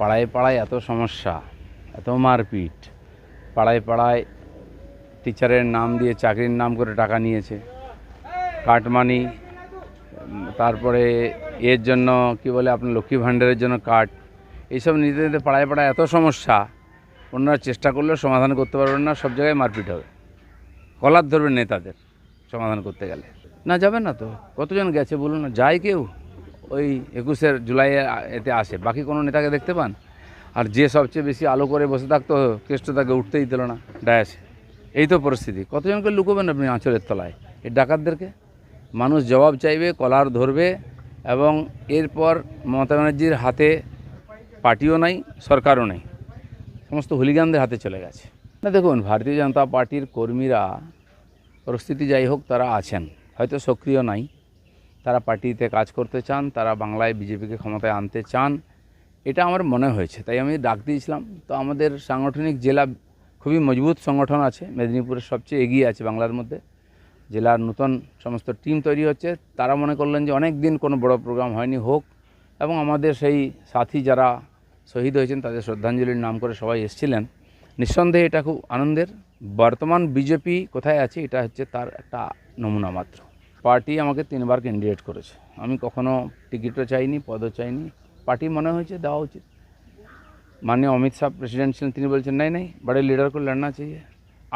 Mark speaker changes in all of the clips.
Speaker 1: পাড়ায় পাড়ায় এত সমস্যা, এত মারপিট, পাড়ায় পাড়ায় টিচারের নাম দিয়ে চাকরির নাম করে টাকা নিয়েছে, কাটমানি, তারপরে এর জন্য কি বলে আপনার লক্ষ্মী ভাণ্ডারের জন্য কাট, এইসব নিতে নিতে পাড়ায় পাড়ায় এত সমস্যা, ওনারা চেষ্টা করলেও সমাধান করতে পারবেন না। সব জায়গায় মারপিট হবে, কলার ধরবেন নেতাদের সমাধান করতে গেলে। না যাবেন না তো, কতজন গেছে বলুন না, যায় কেউ? ওই 21 জুলাই এতে আসে, বাকি কোনো নেতাকে দেখতে পান? আর যে সবচেয়ে বেশি আলো করে বসে থাকতো কেষ্ট তাকে উঠতেই দিল না ডায়াসে। এই তো পরিস্থিতি। কতজনকে লুকোবেন আপনি আঁচলের তলায়? এই ডাকাতদেরকে মানুষ জবাব চাইবে, কলার ধরবে। এবং এরপর মমতা ব্যানার্জির হাতে পার্টিও নাই, সরকারও নেই, সমস্ত হুলিগানদের হাতে চলে গেছে। না দেখুন, ভারতীয় জনতা পার্টির কর্মীরা, পরিস্থিতি যাই হোক, তারা আছেন, হয়তো সক্রিয় নাই। তারা পার্টিতে কাজ করতে চান, তারা বাংলায় বিজেপিকে ক্ষমতায় আনতে চান, এটা আমার মনে হয়েছে, তাই আমি ডাক দিয়েছিলাম। তো আমাদের সাংগঠনিক জেলা খুবই মজবুত সংগঠন আছে, মেদিনীপুরের সবচেয়ে এগিয়ে আছে বাংলার মধ্যে। জেলার নতুন সমস্ত টিম তৈরি হচ্ছে। তারা মনে করলেন যে অনেক দিন কোনো বড় প্রোগ্রাম হয়নি, হোক। এবং আমাদের সেই সাথী যারা শহীদ হয়েছেন তাদের শ্রদ্ধাঞ্জলির নাম করে সবাই এসেছিলেন। নিঃসন্দেহে এটা খুব আনন্দের। বর্তমান বিজেপি কোথায় আছে এটা হচ্ছে তার একটা নমুনা মাত্র। পার্টি আমাকে 3বার ক্যান্ডিডেট করেছে, আমি কখনো টিকিটও চাইনি, পদও চাইনি। পার্টি মনে হয়েছে দেওয়া উচিত। माननीय अमित शाह प्रेसिडेंट ছিলেন, তিনি বলছেন नहीं नहीं बड़े लीडर को लड़ना चाहिए।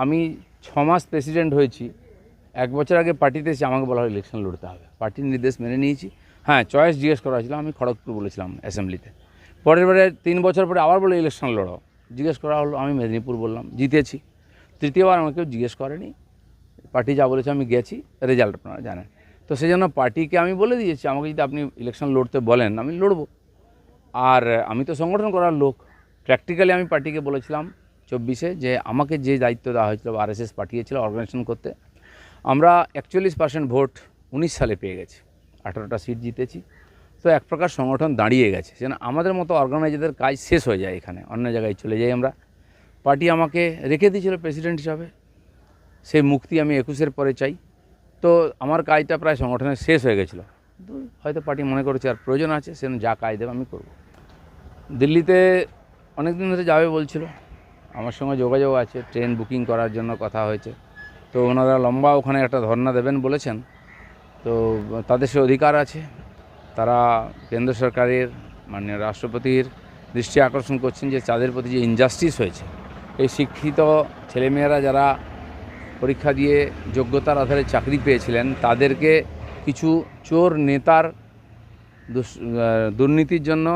Speaker 1: আমি 6 মাস প্রেসিডেন্ট হয়েছি, 1 বছর আগে পার্টিতে এসে আমাকে বলা হয় ইলেকশন লড়তে হবে, পার্টির নির্দেশ মেনে নিয়েছি। হ্যাঁ, চয়েস জিজ্ঞেস করা হয়েছিল, আমি খড়গপুর বলেছিলাম অ্যাসেম্বলিতে। পরের বারে 3 বছর পরে আবার বলে ইলেকশন লড়ো, জিজ্ঞেস করা হলো, আমি মেদিনীপুর বললাম, জিতেছি। তৃতীয়বার আমাকে কেউ জিজ্ঞেস করেনি, পার্টি যা বলেছে আমি গেছি, রেজাল্ট আপনারা জানেন। তো সেই জন্য পার্টিকে আমি বলে দিয়েছি, আমাকে যদি আপনি ইলেকশন লড়তে বলেন আমি লড়বো। আর আমি তো সংগঠন করার লোক। প্র্যাকটিক্যালি আমি পার্টিকে বলেছিলাম 24-এ যে আমাকে যে দায়িত্ব দেওয়া হয়েছিল, আরএসএস পাঠিয়েছিল অর্গানাইজেশন করতে, আমরা 41% ভোট 19 সালে পেয়ে গেছি, 18টা সিট জিতেছি। তো এক প্রকার সংগঠন দাঁড়িয়ে গেছে, যেন আমাদের মতো অর্গানাইজারদের কাজ শেষ হয়ে যায়, এখানে অন্য জায়গায় চলে যাই আমরা। পার্টি আমাকে রেখে দিয়েছিল প্রেসিডেন্ট হিসাবে, সেই মুক্তি আমি 21-এর পরে চাই। তো আমার কাজটা প্রায় সংগঠনের শেষ হয়ে গেছিলো, কিন্তু হয়তো পার্টি মনে করেছে আর প্রয়োজন আছে, সেজন্য যা কাজ দেবে আমি করব। দিল্লিতে অনেক দিন ধরে যাবে বলছিল, আমার সঙ্গে যোগাযোগ আছে, ট্রেন বুকিং করার জন্য কথা হয়েছে। তো ওনারা লম্বা ওখানে একটা ধর্ণা দেবেন বলেছেন। তো তাদের সে অধিকার আছে, তারা কেন্দ্র সরকারের মাননীয় রাষ্ট্রপতির দৃষ্টি আকর্ষণ করছেন যে তাদের প্রতি যে ইনজাস্টিস হয়েছে, এই শিক্ষিত ছেলেমেয়েরা যারা পরীক্ষা দিয়ে যোগ্যতার আধারে চাকরি পেয়েছিলেন, তাদেরকে কিছু চোর নেতার দুর্নীতির জন্য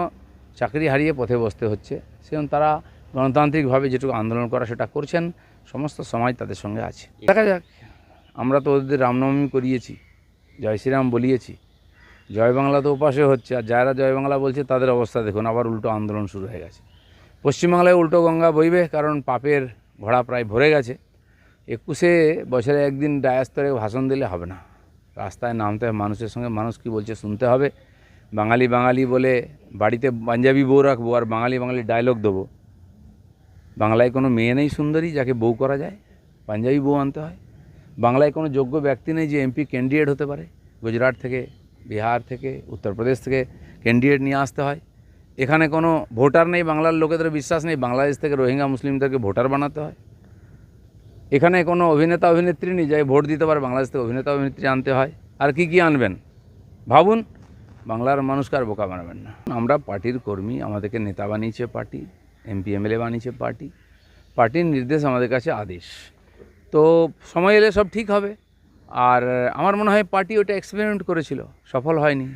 Speaker 1: চাকরি হারিয়ে পথে বসতে হচ্ছে। সেজন্য তারা গণতান্ত্রিকভাবে যেটুকু আন্দোলন করা সেটা করছেন, সমস্ত সমাজ তাদের সঙ্গে আছে। দেখা যাক, আমরা তো ওদের রামনবমী করিয়েছি, জয় শ্রীরাম বলিয়েছি, জয় বাংলা তো উপাসে হচ্ছে। আর যারা জয় বাংলা বলছে তাদের অবস্থা দেখুন, আবার উল্টো আন্দোলন শুরু হয়ে গেছে। পশ্চিমবাংলায় উল্টো গঙ্গা বইবে, কারণ পাপের ঘোড়া প্রায় ভরে গেছে। 21-এ বছরে একদিন ডায়াস্তরে ভাষণ দিলে হবে না, রাস্তায় নামতে হবে, মানুষের সঙ্গে মানুষ কী বলছে শুনতে হবে। বাঙালি বাঙালি বলে বাড়িতে পাঞ্জাবি বউ রাখবো আর বাঙালি বাঙালি ডায়লগ দেবো। বাংলায় কোনো মেয়ে নেই সুন্দরী যাকে বউ করা যায়, পাঞ্জাবি বউ আনতে হয়। বাংলায় কোনো যোগ্য ব্যক্তি নেই যে এমপি ক্যান্ডিডেট হতে পারে, গুজরাট থেকে, বিহার থেকে, উত্তরপ্রদেশ থেকে ক্যান্ডিডেট নিয়ে আসতে হয়। এখানে কোনো ভোটার নেই, বাংলার লোকেদের বিশ্বাস নেই, বাংলাদেশ থেকে রোহিঙ্গা মুসলিমদেরকে ভোটার বানাতে হয়। এখানে কোনো অভিনেতা অভিনেত্রী নেই যাই ভোট দিতে পারে, বাংলাদেশ থেকে অভিনেতা অভিনেত্রী আনতে হয়। আর কি কি আনবেন ভাবুন, বাংলার মানুষকে আর বোকা বানাবেন না। আমরা পার্টির কর্মী, আমাদেরকে নেতা বানিয়েছে পার্টি, এমপি এমএলএ বানিয়েছে পার্টি, পার্টির নির্দেশ আমাদের কাছে আদেশ। তো সময় এলে সব ঠিক হবে। আর আমার মনে হয় পার্টি ওটা এক্সপেরিমেন্ট করেছিল, সফল হয়নি।